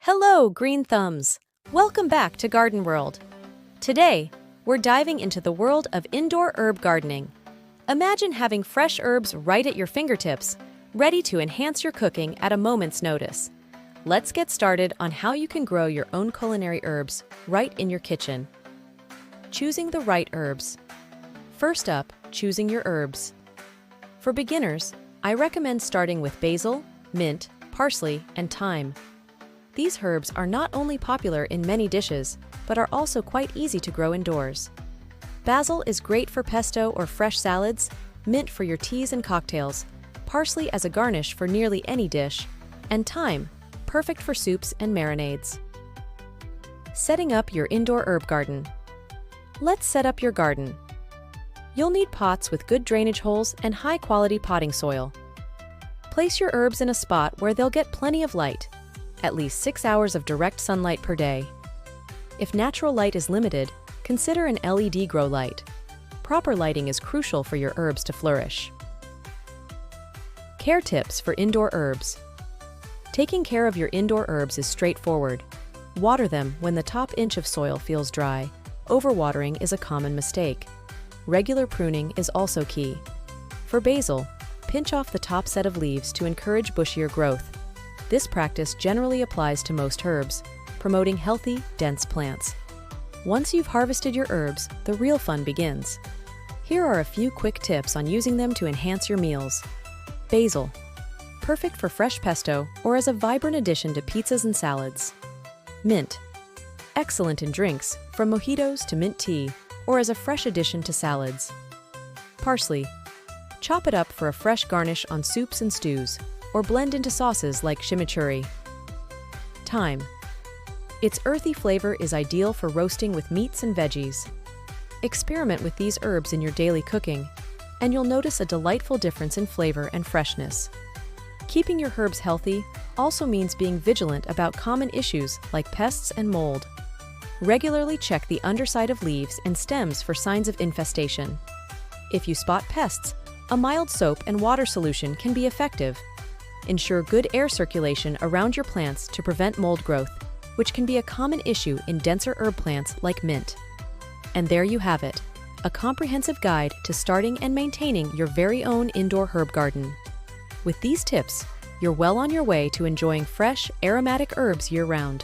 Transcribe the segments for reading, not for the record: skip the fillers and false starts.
Hello, Green Thumbs! Welcome back to Gardenwrld. Today, we're diving into the world of indoor herb gardening. Imagine having fresh herbs right at your fingertips, ready to enhance your cooking at a moment's notice. Let's get started on how you can grow your own culinary herbs right in your kitchen. Choosing the right herbs. First up, choosing your herbs. For beginners, I recommend starting with basil, mint, parsley, and thyme. These herbs are not only popular in many dishes, but are also quite easy to grow indoors. Basil is great for pesto or fresh salads, mint for your teas and cocktails, parsley as a garnish for nearly any dish, and thyme, perfect for soups and marinades. Setting up your indoor herb garden. Let's set up your garden. You'll need pots with good drainage holes and high-quality potting soil. Place your herbs in a spot where they'll get plenty of light, at least 6 hours of direct sunlight per day. If natural light is limited, consider an LED grow light. Proper lighting is crucial for your herbs to flourish. Care tips for indoor herbs. Taking care of your indoor herbs is straightforward. Water them when the top inch of soil feels dry. Overwatering is a common mistake. Regular pruning is also key. For basil, pinch off the top set of leaves to encourage bushier growth. This practice generally applies to most herbs, promoting healthy, dense plants. Once you've harvested your herbs, the real fun begins. Here are a few quick tips on using them to enhance your meals. Basil. Perfect for fresh pesto or as a vibrant addition to pizzas and salads. Mint. Excellent in drinks, from mojitos to mint tea, or as a fresh addition to salads. Parsley. Chop it up for a fresh garnish on soups and stews, or blend into sauces like chimichurri. Thyme. Its earthy flavor is ideal for roasting with meats and veggies. Experiment with these herbs in your daily cooking, and you'll notice a delightful difference in flavor and freshness. Keeping your herbs healthy also means being vigilant about common issues like pests and mold. Regularly check the underside of leaves and stems for signs of infestation. If you spot pests, a mild soap and water solution can be effective. Ensure good air circulation around your plants to prevent mold growth, which can be a common issue in denser herb plants like mint. And there you have it, a comprehensive guide to starting and maintaining your very own indoor herb garden. With these tips, you're well on your way to enjoying fresh, aromatic herbs year-round.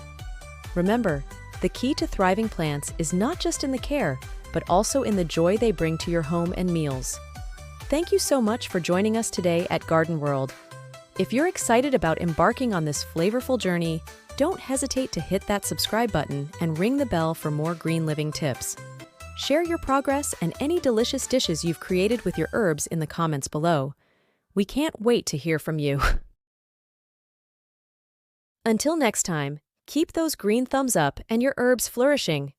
Remember, the key to thriving plants is not just in the care, but also in the joy they bring to your home and meals. Thank you so much for joining us today at Gardenwrld. If you're excited about embarking on this flavorful journey, don't hesitate to hit that subscribe button and ring the bell for more green living tips. Share your progress and any delicious dishes you've created with your herbs in the comments below. We can't wait to hear from you. Until next time, keep those green thumbs up and your herbs flourishing.